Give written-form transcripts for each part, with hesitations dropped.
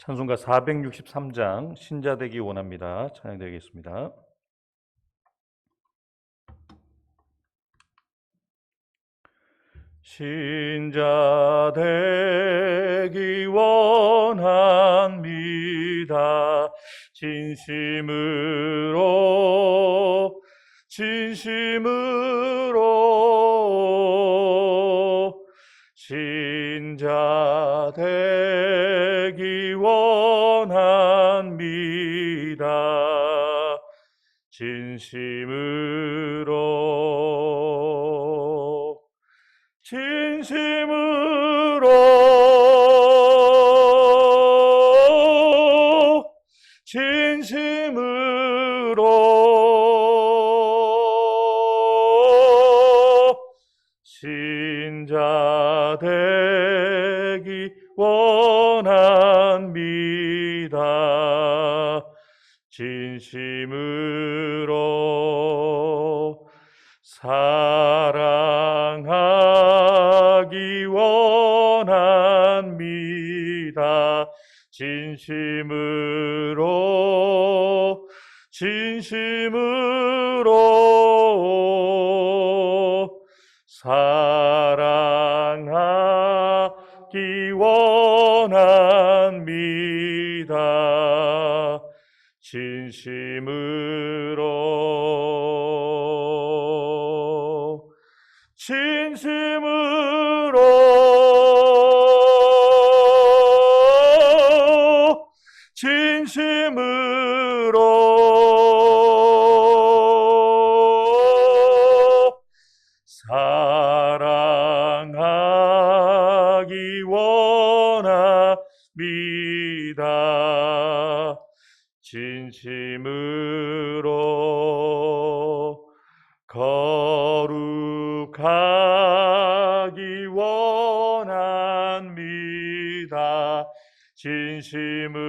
찬송가 463장 신자되기 원합니다. 찬양드리겠습니다. 신자되기 원합니다. 진심으로 신자되기 원합니다. 진심으로 신자되기 원합니다. 진심으로 사랑하기 원합니다. 진심으로 사랑하기 원합니다. 진심으로 사랑하기 원합니다. 진심으로 거룩하기 원합니다. 진심으로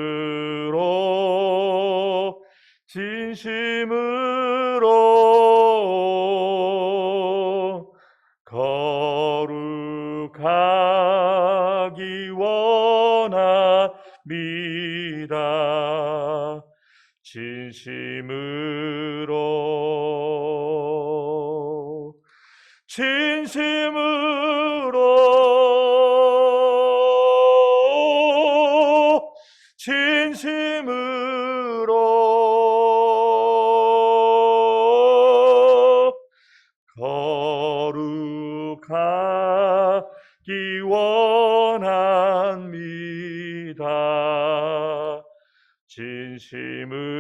거룩하기 원합니다. 진심으로 거룩하기 원합니다. 진심으로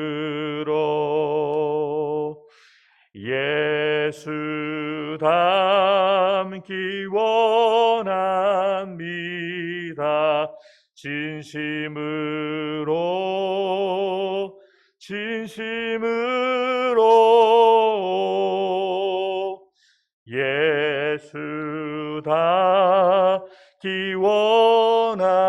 예수 닮기 원합니다. 진심으로 예수 닮기 원합니다.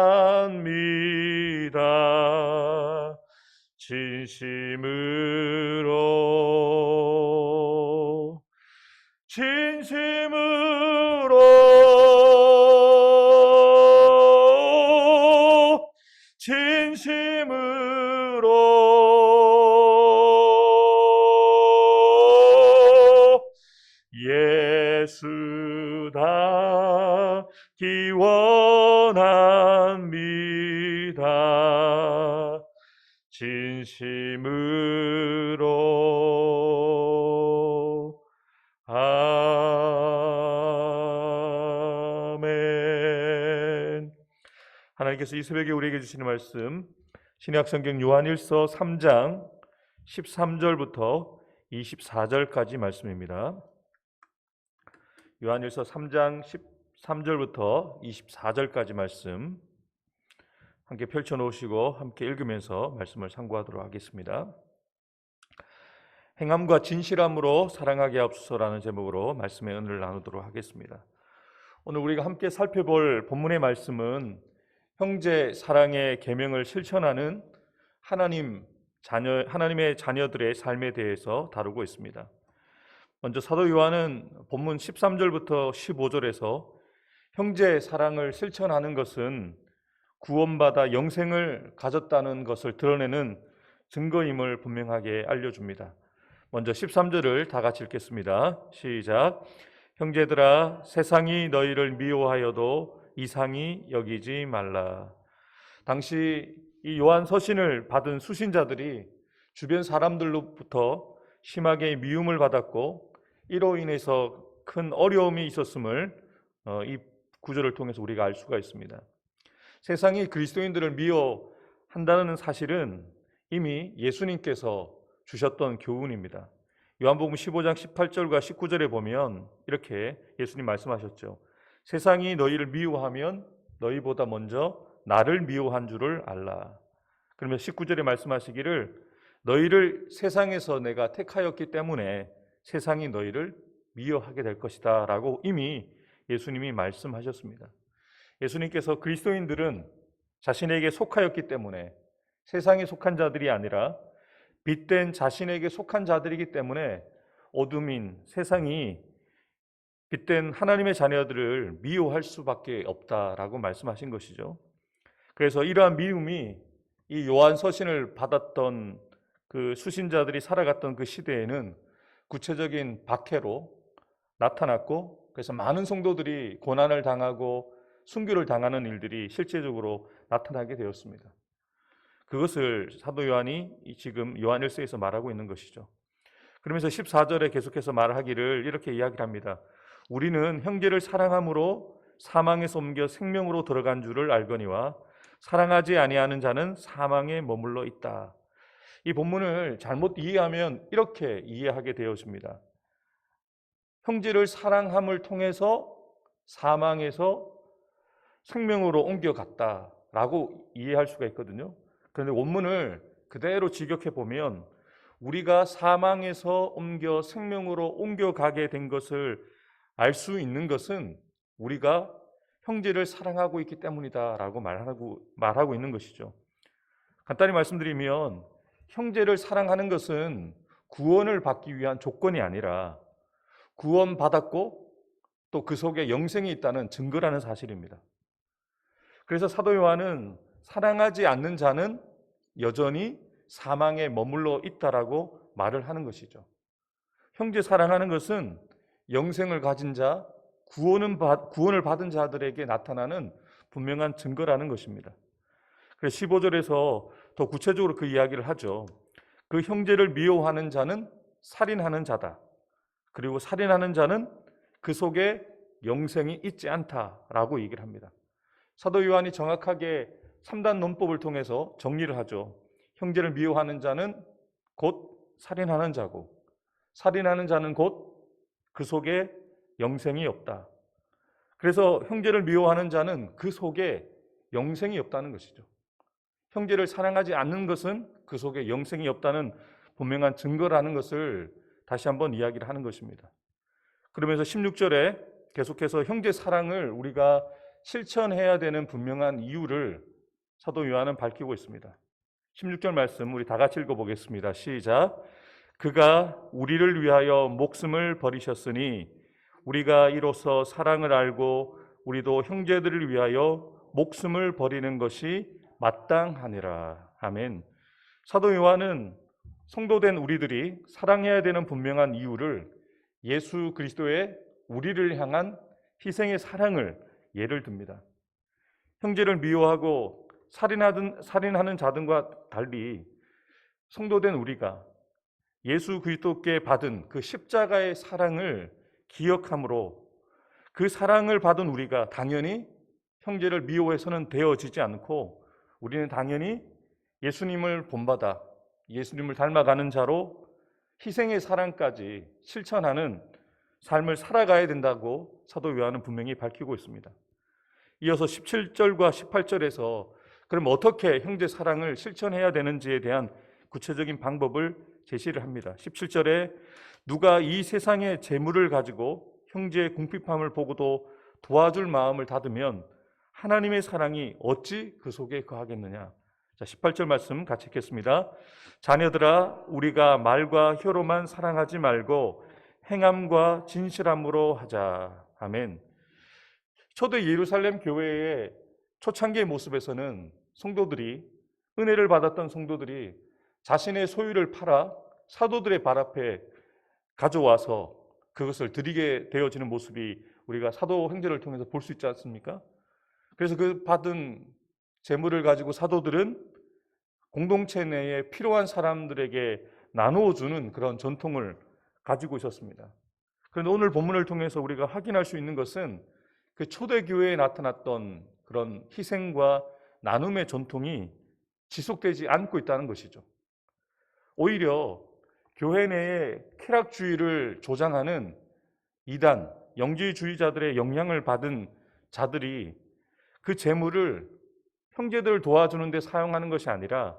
진심으로 예수 닮기 원합니다. 진심으로 아멘. 하나님께서 이 새벽에 우리에게 주시는 말씀 신약성경 요한일서 3장 13절부터 24절까지 말씀입니다. 요한일서 3장 13절부터 24절까지 말씀 함께 펼쳐놓으시고 함께 읽으면서 말씀을 상고하도록 하겠습니다. 행함과 진실함으로 사랑하게 하옵소서라는 제목으로 말씀의 은혜를 나누도록 하겠습니다. 오늘 우리가 함께 살펴볼 본문의 말씀은 형제 사랑의 계명을 실천하는 하나님의 자녀들의 삶에 대해서 다루고 있습니다. 먼저 사도 요한은 본문 13절부터 15절에서 형제 사랑을 실천하는 것은 구원받아 영생을 가졌다는 것을 드러내는 증거임을 분명하게 알려줍니다. 먼저 13절을 다 같이 읽겠습니다. 시작. 형제들아, 세상이 너희를 미워하여도 이상히 여기지 말라. 당시 이 요한 서신을 받은 수신자들이 주변 사람들로부터 심하게 미움을 받았고 이로 인해서 큰 어려움이 있었음을 이 구절을 통해서 우리가 알 수가 있습니다. 세상이 그리스도인들을 미워한다는 사실은 이미 예수님께서 주셨던 교훈입니다. 요한복음 15장 18절과 19절에 보면 이렇게 예수님 말씀하셨죠. 세상이 너희를 미워하면 너희보다 먼저 나를 미워한 줄을 알라. 그러면 19절에 말씀하시기를 너희를 세상에서 내가 택하였기 때문에 세상이 너희를 미워하게 될 것이다 라고 이미 예수님이 말씀하셨습니다. 예수님께서 그리스도인들은 자신에게 속하였기 때문에 세상에 속한 자들이 아니라 빛된 자신에게 속한 자들이기 때문에 어둠인 세상이 빛된 하나님의 자녀들을 미워할 수밖에 없다라고 말씀하신 것이죠. 그래서 이러한 미움이 이 요한 서신을 받았던 그 수신자들이 살아갔던 그 시대에는 구체적인 박해로 나타났고, 그래서 많은 성도들이 고난을 당하고 순교를 당하는 일들이 실제적으로 나타나게 되었습니다. 그것을 사도 요한이 지금 요한 1서에서 말하고 있는 것이죠. 그러면서 14절에 계속해서 말하기를 이렇게 이야기를 합니다. 우리는 형제를 사랑함으로 사망에서 옮겨 생명으로 들어간 줄을 알거니와 사랑하지 아니하는 자는 사망에 머물러 있다. 이 본문을 잘못 이해하면 이렇게 이해하게 되어집니다. 형제를 사랑함을 통해서 사망에서 생명으로 옮겨갔다라고 이해할 수가 있거든요. 그런데 원문을 그대로 직역해 보면 우리가 사망에서 옮겨 생명으로 옮겨가게 된 것을 알 수 있는 것은 우리가 형제를 사랑하고 있기 때문이다라고 말하고 있는 것이죠. 간단히 말씀드리면 형제를 사랑하는 것은 구원을 받기 위한 조건이 아니라 구원받았고 또 그 속에 영생이 있다는 증거라는 사실입니다. 그래서 사도 요한은 사랑하지 않는 자는 여전히 사망에 머물러 있다라고 말을 하는 것이죠. 형제 사랑하는 것은 영생을 가진 자, 구원을 받은 자들에게 나타나는 분명한 증거라는 것입니다. 그래서 15절에서 더 구체적으로 그 이야기를 하죠. 그 형제를 미워하는 자는 살인하는 자다. 그리고 살인하는 자는 그 속에 영생이 있지 않다라고 얘기를 합니다. 사도 요한이 정확하게 3단 논법을 통해서 정리를 하죠. 형제를 미워하는 자는 곧 살인하는 자고, 살인하는 자는 곧 그 속에 영생이 없다. 그래서 형제를 미워하는 자는 그 속에 영생이 없다는 것이죠. 형제를 사랑하지 않는 것은 그 속에 영생이 없다는 분명한 증거라는 것을 다시 한번 이야기를 하는 것입니다. 그러면서 16절에 계속해서 형제 사랑을 우리가 실천해야 되는 분명한 이유를 사도 요한은 밝히고 있습니다. 16절 말씀 우리 다 같이 읽어보겠습니다. 시작. 그가 우리를 위하여 목숨을 버리셨으니 우리가 이로써 사랑을 알고 우리도 형제들을 위하여 목숨을 버리는 것이 마땅하니라. 아멘. 사도 요한은 성도된 우리들이 사랑해야 되는 분명한 이유를 예수 그리스도의 우리를 향한 희생의 사랑을 예를 듭니다. 형제를 미워하고 살인하는 자들과 달리 성도된 우리가 예수 그리스도께 받은 그 십자가의 사랑을 기억함으로 그 사랑을 받은 우리가 당연히 형제를 미워해서는 되어지지 않고 우리는 당연히 예수님을 본받아 예수님을 닮아가는 자로 희생의 사랑까지 실천하는 삶을 살아가야 된다고 사도 요한은 분명히 밝히고 있습니다. 이어서 17절과 18절에서 그럼 어떻게 형제 사랑을 실천해야 되는지에 대한 구체적인 방법을 제시를 합니다. 17절에 누가 이 세상의 재물을 가지고 형제의 궁핍함을 보고도 도와줄 마음을 닫으면 하나님의 사랑이 어찌 그 속에 거하겠느냐. 자, 18절 말씀 같이 읽겠습니다. 자녀들아, 우리가 말과 혀로만 사랑하지 말고 행함과 진실함으로 하자. 아멘. 초대 예루살렘 교회에 초창기의 모습에서는 성도들이, 은혜를 받았던 성도들이 자신의 소유를 팔아 사도들의 발 앞에 가져와서 그것을 드리게 되어지는 모습이 우리가 사도행전을 통해서 볼 수 있지 않습니까? 그래서 그 받은 재물을 가지고 사도들은 공동체 내에 필요한 사람들에게 나누어 주는 그런 전통을 가지고 있었습니다. 그런데 오늘 본문을 통해서 우리가 확인할 수 있는 것은 그 초대교회에 나타났던 그런 희생과 나눔의 전통이 지속되지 않고 있다는 것이죠. 오히려 교회 내에 쾌락주의를 조장하는 이단, 영지주의자들의 영향을 받은 자들이 그 재물을 형제들을 도와주는 데 사용하는 것이 아니라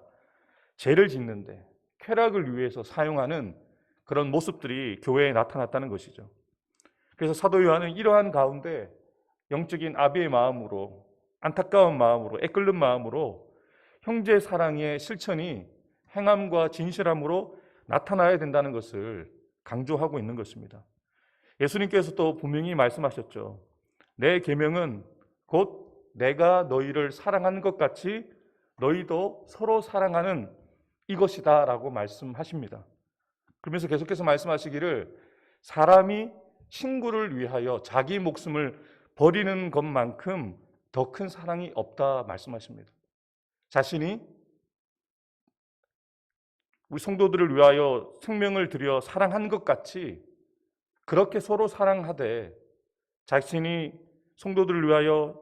죄를 짓는데, 쾌락을 위해서 사용하는 그런 모습들이 교회에 나타났다는 것이죠. 그래서 사도 요한은 이러한 가운데 영적인 아비의 마음으로, 안타까운 마음으로, 애끓는 마음으로 형제 사랑의 실천이 행함과 진실함으로 나타나야 된다는 것을 강조하고 있는 것입니다. 예수님께서 또 분명히 말씀하셨죠. 내 계명은 곧 내가 너희를 사랑한 것 같이 너희도 서로 사랑하는 이것이다 라고 말씀하십니다. 그러면서 계속해서 말씀하시기를 사람이 친구를 위하여 자기 목숨을 버리는 것만큼 더 큰 사랑이 없다 말씀하십니다. 자신이 우리 성도들을 위하여 생명을 들여 사랑한 것 같이 그렇게 서로 사랑하되 자신이 성도들을 위하여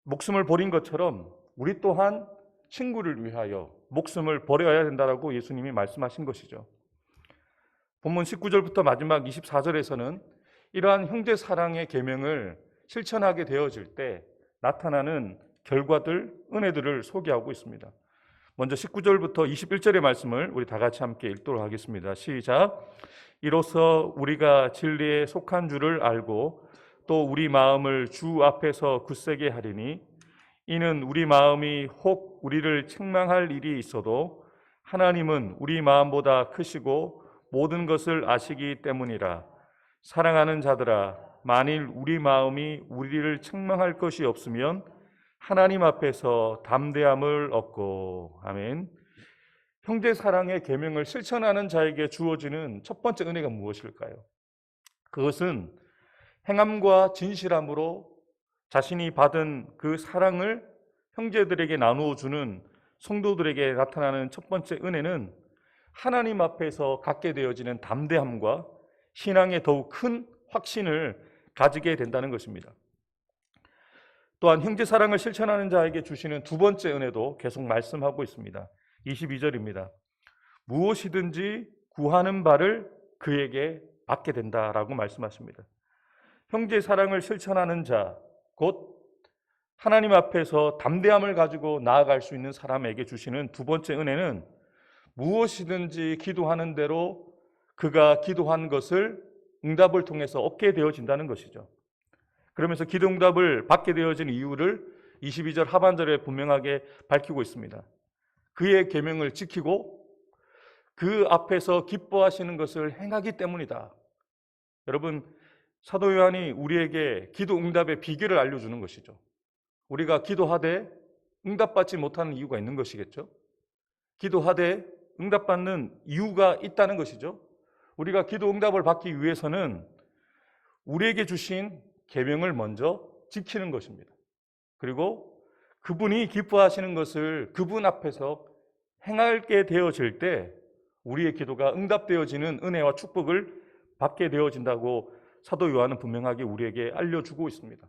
목숨을 버린 것처럼 우리 또한 친구를 위하여 목숨을 버려야 된다라고 예수님이 말씀하신 것이죠. 본문 19절부터 마지막 24절에서는 이러한 형제 사랑의 계명을 실천하게 되어질 때 나타나는 결과들, 은혜들을 소개하고 있습니다. 먼저 19절부터 21절의 말씀을 우리 다 같이 함께 읽도록 하겠습니다. 시작. 이로써 우리가 진리에 속한 줄을 알고 또 우리 마음을 주 앞에서 굳세게 하리니 이는 우리 마음이 혹 우리를 책망할 일이 있어도 하나님은 우리 마음보다 크시고 모든 것을 아시기 때문이라. 사랑하는 자들아, 만일 우리 마음이 우리를 책망할 것이 없으면 하나님 앞에서 담대함을 얻고. 아멘. 형제 사랑의 계명을 실천하는 자에게 주어지는 첫 번째 은혜가 무엇일까요? 그것은 행함과 진실함으로 자신이 받은 그 사랑을 형제들에게 나누어 주는 성도들에게 나타나는 첫 번째 은혜는 하나님 앞에서 갖게 되어지는 담대함과 신앙의 더욱 큰 확신을 가지게 된다는 것입니다. 또한 형제 사랑을 실천하는 자에게 주시는 두 번째 은혜도 계속 말씀하고 있습니다. 22절입니다. 무엇이든지 구하는 바를 그에게 받게 된다라고 말씀하십니다. 형제 사랑을 실천하는 자, 곧 하나님 앞에서 담대함을 가지고 나아갈 수 있는 사람에게 주시는 두 번째 은혜는 무엇이든지 기도하는 대로 그가 기도한 것을 응답을 통해서 얻게 되어진다는 것이죠. 그러면서 기도 응답을 받게 되어진 이유를 22절 하반절에 분명하게 밝히고 있습니다. 그의 계명을 지키고 그 앞에서 기뻐하시는 것을 행하기 때문이다. 여러분, 사도 요한이 우리에게 기도 응답의 비결을 알려주는 것이죠. 우리가 기도하되 응답받지 못하는 이유가 있는 것이겠죠. 기도하되 응답받는 이유가 있다는 것이죠. 우리가 기도 응답을 받기 위해서는 우리에게 주신 계명을 먼저 지키는 것입니다. 그리고 그분이 기뻐하시는 것을 그분 앞에서 행하게 되어질 때 우리의 기도가 응답되어지는 은혜와 축복을 받게 되어진다고 사도 요한은 분명하게 우리에게 알려주고 있습니다.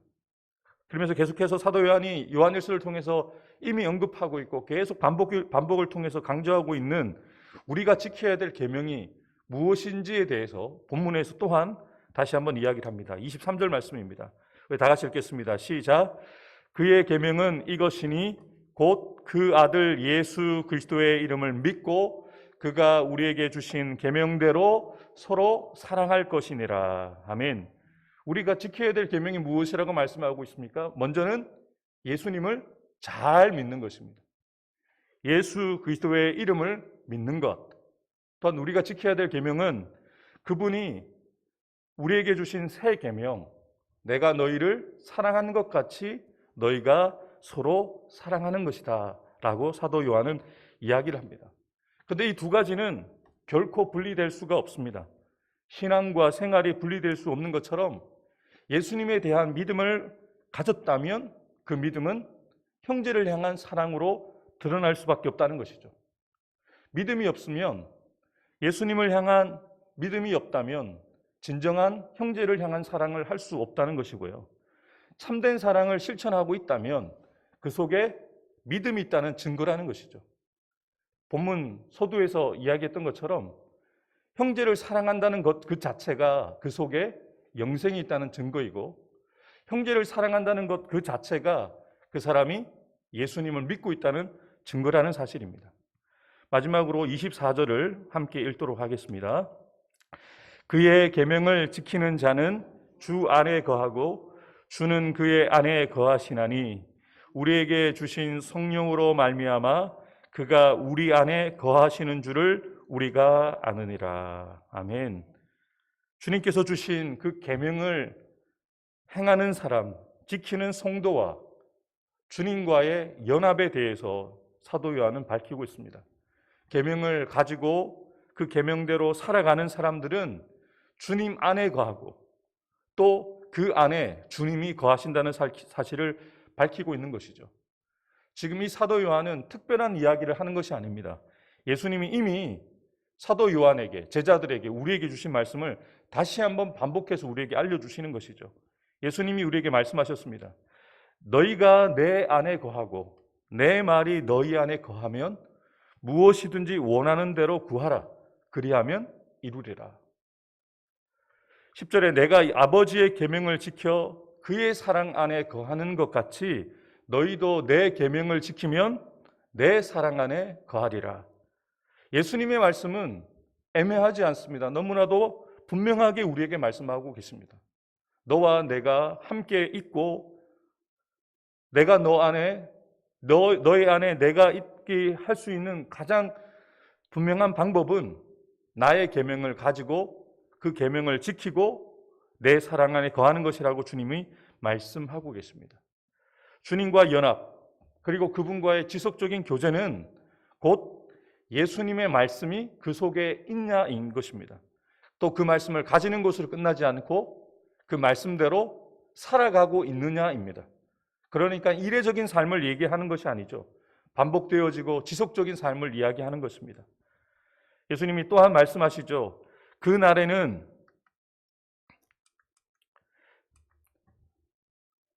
그러면서 계속해서 사도 요한이 요한일서를 통해서 이미 언급하고 있고 계속 반복을 통해서 강조하고 있는 우리가 지켜야 될 계명이 무엇인지에 대해서 본문에서 또한 다시 한번 이야기를 합니다. 23절 말씀입니다. 우리 다 같이 읽겠습니다. 시작. 그의 계명은 이것이니 곧 그 아들 예수 그리스도의 이름을 믿고 그가 우리에게 주신 계명대로 서로 사랑할 것이니라. 아멘. 우리가 지켜야 될 계명이 무엇이라고 말씀하고 있습니까? 먼저는 예수님을 잘 믿는 것입니다. 예수 그리스도의 이름을 믿는 것. 또한 우리가 지켜야 될 계명은 그분이 우리에게 주신 새 계명, 내가 너희를 사랑하는 것 같이 너희가 서로 사랑하는 것이다 라고 사도 요한은 이야기를 합니다. 그런데 이 두 가지는 결코 분리될 수가 없습니다. 신앙과 생활이 분리될 수 없는 것처럼 예수님에 대한 믿음을 가졌다면 그 믿음은 형제를 향한 사랑으로 드러날 수밖에 없다는 것이죠. 믿음이 없으면, 예수님을 향한 믿음이 없다면 진정한 형제를 향한 사랑을 할 수 없다는 것이고요. 참된 사랑을 실천하고 있다면 그 속에 믿음이 있다는 증거라는 것이죠. 본문 서두에서 이야기했던 것처럼 형제를 사랑한다는 것 그 자체가 그 속에 영생이 있다는 증거이고, 형제를 사랑한다는 것 그 자체가 그 사람이 예수님을 믿고 있다는 증거라는 사실입니다. 마지막으로 24절을 함께 읽도록 하겠습니다. 그의 계명을 지키는 자는 주 안에 거하고 주는 그의 안에 거하시나니 우리에게 주신 성령으로 말미암아 그가 우리 안에 거하시는 줄을 우리가 아느니라. 아멘. 주님께서 주신 그 계명을 행하는 사람, 지키는 성도와 주님과의 연합에 대해서 사도 요한은 밝히고 있습니다. 계명을 가지고 그 계명대로 살아가는 사람들은 주님 안에 거하고 또 그 안에 주님이 거하신다는 사실을 밝히고 있는 것이죠. 지금 이 사도 요한은 특별한 이야기를 하는 것이 아닙니다. 예수님이 이미 사도 요한에게, 제자들에게, 우리에게 주신 말씀을 다시 한번 반복해서 우리에게 알려주시는 것이죠. 예수님이 우리에게 말씀하셨습니다. 너희가 내 안에 거하고 내 말이 너희 안에 거하면 무엇이든지 원하는 대로 구하라. 그리하면 이루리라. 10절에 내가 아버지의 계명을 지켜 그의 사랑 안에 거하는 것 같이 너희도 내 계명을 지키면 내 사랑 안에 거하리라. 예수님의 말씀은 애매하지 않습니다. 너무나도 분명하게 우리에게 말씀하고 계십니다. 너와 내가 함께 있고 내가 너 안에 너의 안에 내가 있게 할 수 있는 가장 분명한 방법은 나의 계명을 가지고 그 계명을 지키고 내 사랑 안에 거하는 것이라고 주님이 말씀하고 계십니다. 주님과 연합, 그리고 그분과의 지속적인 교제는 곧 예수님의 말씀이 그 속에 있냐인 것입니다. 또 그 말씀을 가지는 것으로 끝나지 않고 그 말씀대로 살아가고 있느냐입니다. 그러니까 이례적인 삶을 얘기하는 것이 아니죠. 반복되어지고 지속적인 삶을 이야기하는 것입니다. 예수님이 또한 말씀하시죠. 그 날에는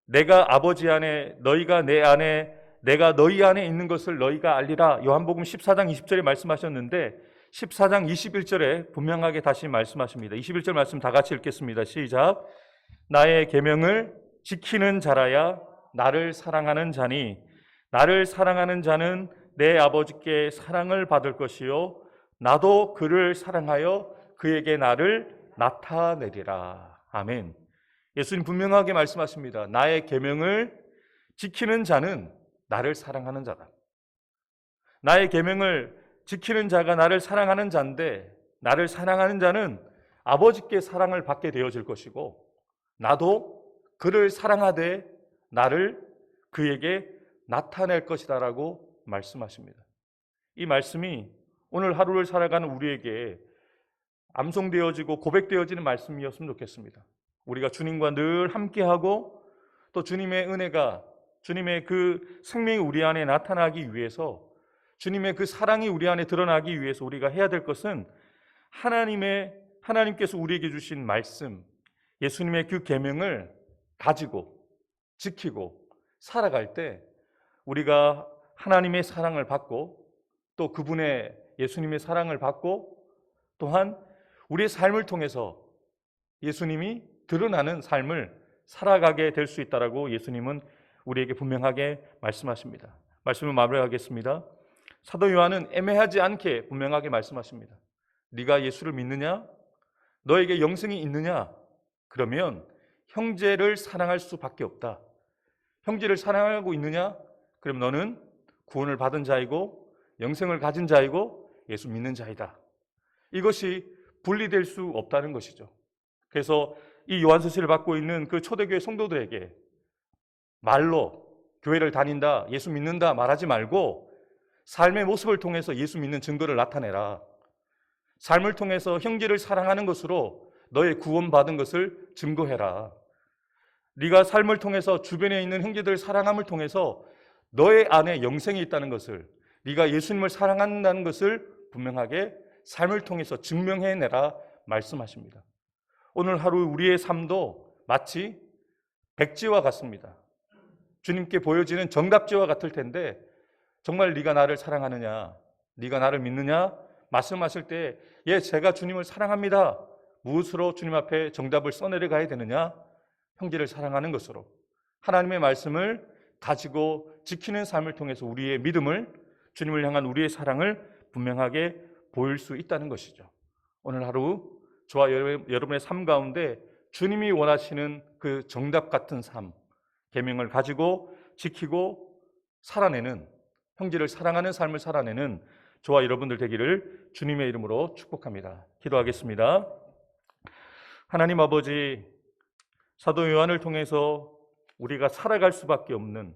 내가 아버지 안에 너희가 내 안에 내가 너희 안에 있는 것을 너희가 알리라. 요한복음 14장 20절에 말씀하셨는데 14장 21절에 분명하게 다시 말씀하십니다. 21절 말씀 다 같이 읽겠습니다. 시작. 나의 계명을 지키는 자라야 나를 사랑하는 자니 나를 사랑하는 자는 내 아버지께 사랑을 받을 것이요 나도 그를 사랑하여 그에게 나를 나타내리라. 아멘. 예수님 분명하게 말씀하십니다. 나의 계명을 지키는 자는 나를 사랑하는 자다. 나의 계명을 지키는 자가 나를 사랑하는 자인데 나를 사랑하는 자는 아버지께 사랑을 받게 되어질 것이고 나도 그를 사랑하되 나를 그에게 나타낼 것이다 라고 말씀하십니다. 이 말씀이 오늘 하루를 살아가는 우리에게 암송되어지고 고백되어지는 말씀이었으면 좋겠습니다. 우리가 주님과 늘 함께하고 또 주님의 은혜가 주님의 그 생명이 우리 안에 나타나기 위해서 주님의 그 사랑이 우리 안에 드러나기 위해서 우리가 해야 될 것은 하나님께서 우리에게 주신 말씀 예수님의 그 계명을 가지고 지키고 살아갈 때 우리가 하나님의 사랑을 받고 또 그분의 예수님의 사랑을 받고 또한 우리의 삶을 통해서 예수님이 드러나는 삶을 살아가게 될 수 있다라고 예수님은 우리에게 분명하게 말씀하십니다. 말씀을 마무리하겠습니다. 사도 요한은 애매하지 않게 분명하게 말씀하십니다. 네가 예수를 믿느냐? 너에게 영생이 있느냐? 그러면 형제를 사랑할 수밖에 없다. 형제를 사랑하고 있느냐? 그럼 너는 구원을 받은 자이고 영생을 가진 자이고 예수 믿는 자이다. 이것이 분리될 수 없다는 것이죠. 그래서 이 요한서신을 받고 있는 그 초대교회 성도들에게 말로 교회를 다닌다, 예수 믿는다 말하지 말고 삶의 모습을 통해서 예수 믿는 증거를 나타내라. 삶을 통해서 형제를 사랑하는 것으로 너의 구원받은 것을 증거해라. 네가 삶을 통해서 주변에 있는 형제들을 사랑함을 통해서 너의 안에 영생이 있다는 것을, 네가 예수님을 사랑한다는 것을 분명하게 삶을 통해서 증명해내라 말씀하십니다. 오늘 하루 우리의 삶도 마치 백지와 같습니다. 주님께 보여지는 정답지와 같을 텐데 정말 네가 나를 사랑하느냐, 네가 나를 믿느냐 말씀하실 때 예, 제가 주님을 사랑합니다. 무엇으로 주님 앞에 정답을 써내려 가야 되느냐? 형제를 사랑하는 것으로 하나님의 말씀을 가지고 지키는 삶을 통해서 우리의 믿음을, 주님을 향한 우리의 사랑을 분명하게 보일 수 있다는 것이죠. 오늘 하루 저와 여러분의 삶 가운데 주님이 원하시는 그 정답 같은 삶, 계명을 가지고 지키고 살아내는, 형제를 사랑하는 삶을 살아내는 저와 여러분들 되기를 주님의 이름으로 축복합니다. 기도하겠습니다. 하나님 아버지, 사도 요한을 통해서 우리가 살아갈 수밖에 없는,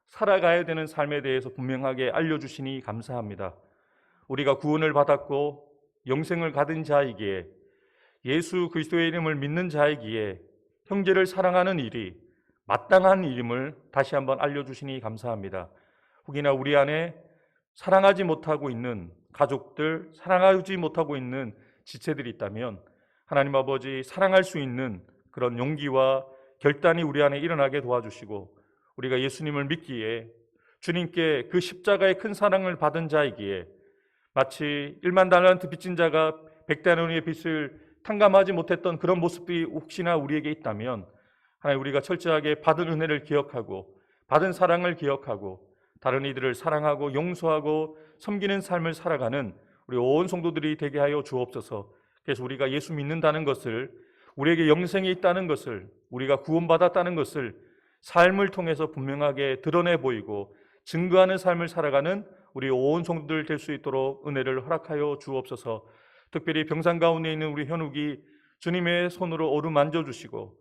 살아가야 되는 삶에 대해서 분명하게 알려주시니 감사합니다. 우리가 구원을 받았고 영생을 가진 자이기에, 예수 그리스도의 이름을 믿는 자이기에 형제를 사랑하는 일이 마땅한 일임을 다시 한번 알려주시니 감사합니다. 혹이나 우리 안에 사랑하지 못하고 있는 가족들, 사랑하지 못하고 있는 지체들이 있다면 하나님 아버지, 사랑할 수 있는 그런 용기와 결단이 우리 안에 일어나게 도와주시고, 우리가 예수님을 믿기에, 주님께 그 십자가의 큰 사랑을 받은 자이기에 마치 1만 달란트 빚진 자가 100데나리온의 빚을 탕감하지 못했던 그런 모습이 혹시나 우리에게 있다면 하나님, 우리가 철저하게 받은 은혜를 기억하고 받은 사랑을 기억하고 다른 이들을 사랑하고 용서하고 섬기는 삶을 살아가는 우리 온 성도들이 되게 하여 주옵소서. 그래서 우리가 예수 믿는다는 것을, 우리에게 영생이 있다는 것을, 우리가 구원받았다는 것을 삶을 통해서 분명하게 드러내 보이고 증거하는 삶을 살아가는 우리 온 성도들 될 수 있도록 은혜를 허락하여 주옵소서. 특별히 병상 가운데 있는 우리 현욱이 주님의 손으로 어루만져 주시고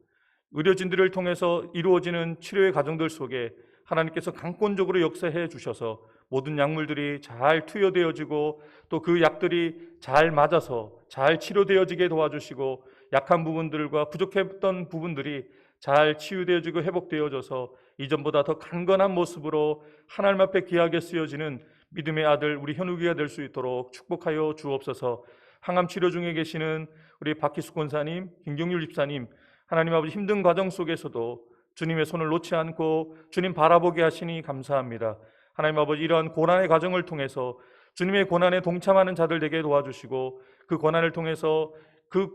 의료진들을 통해서 이루어지는 치료의 과정들 속에 하나님께서 강권적으로 역사해 주셔서 모든 약물들이 잘 투여되어지고 또 그 약들이 잘 맞아서 잘 치료되어지게 도와주시고, 약한 부분들과 부족했던 부분들이 잘 치유되어지고 회복되어져서 이전보다 더 강건한 모습으로 하나님 앞에 귀하게 쓰여지는 믿음의 아들 우리 현욱이가 될 수 있도록 축복하여 주옵소서. 항암 치료 중에 계시는 우리 박희숙 권사님, 김경률 집사님, 하나님 아버지, 힘든 과정 속에서도 주님의 손을 놓지 않고 주님 바라보게 하시니 감사합니다. 하나님 아버지, 이러한 고난의 과정을 통해서 주님의 고난에 동참하는 자들 되게 도와주시고, 그 고난을 통해서 그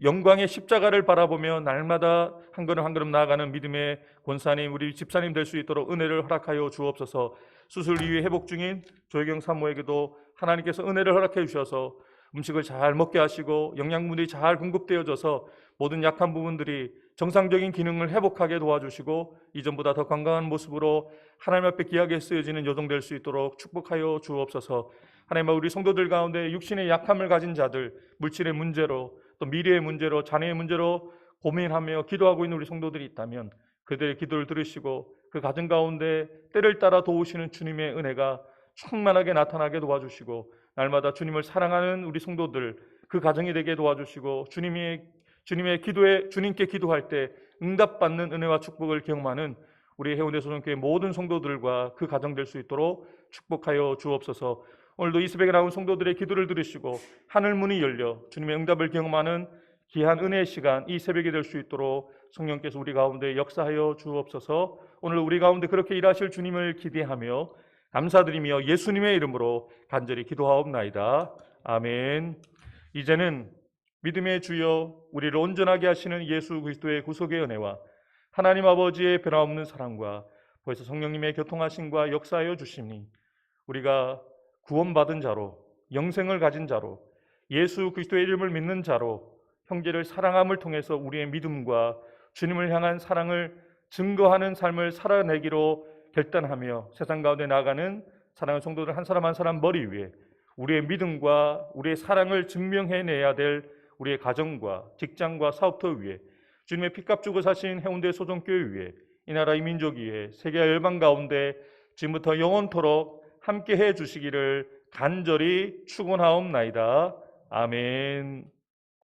영광의 십자가를 바라보며 날마다 한 걸음 한 걸음 나아가는 믿음의 권사님, 우리 집사님 될 수 있도록 은혜를 허락하여 주옵소서. 수술 이후에 회복 중인 조혜경 사모에게도 하나님께서 은혜를 허락해 주셔서 음식을 잘 먹게 하시고 영양분들이 잘 공급되어져서 모든 약한 부분들이 정상적인 기능을 회복하게 도와주시고 이전보다 더 건강한 모습으로 하나님 앞에 귀하게 쓰여지는 여정 될 수 있도록 축복하여 주옵소서. 하나님, 우리 성도들 가운데 육신의 약함을 가진 자들, 물질의 문제로 또 미래의 문제로, 자녀의 문제로 고민하며 기도하고 있는 우리 성도들이 있다면 그들의 기도를 들으시고 그 가정 가운데 때를 따라 도우시는 주님의 은혜가 충만하게 나타나게 도와주시고, 날마다 주님을 사랑하는 우리 성도들 그 가정이 되게 도와주시고, 주님의 기도에, 주님께 기도할 때 응답받는 은혜와 축복을 경험하는 우리 해운대 소정교회 모든 성도들과 그 가정 될 수 있도록 축복하여 주옵소서. 오늘도 이 새벽에 나온 성도들의 기도를 들으시고 하늘 문이 열려 주님의 응답을 경험하는 귀한 은혜의 시간, 이 새벽이 될 수 있도록 성령께서 우리 가운데 역사하여 주옵소서. 오늘 우리 가운데 그렇게 일하실 주님을 기대하며 감사드리며 예수님의 이름으로 간절히 기도하옵나이다. 아멘. 이제는 믿음의 주여, 우리를 온전하게 하시는 예수 그리스도의 구속의 은혜와 하나님 아버지의 변함없는 사랑과 벌써 성령님의 교통하심과 역사하여 주시니 우리가 구원받은 자로, 영생을 가진 자로, 예수 그리스도의 이름을 믿는 자로 형제를 사랑함을 통해서 우리의 믿음과 주님을 향한 사랑을 증거하는 삶을 살아내기로 결단하며 세상 가운데 나아가는 사랑하는 성도들 한 사람 한 사람 머리 위에 우리의 믿음과 우리의 사랑을 증명해내야 될 우리의 가정과 직장과 사업터 위에 주님의 피값 주고 사신 해운대 소정교회 위에 이 나라 이 민족 위에 세계 열방 가운데 지금부터 영원토록 함께 해 주시기를 간절히 축원하옵나이다. 아멘.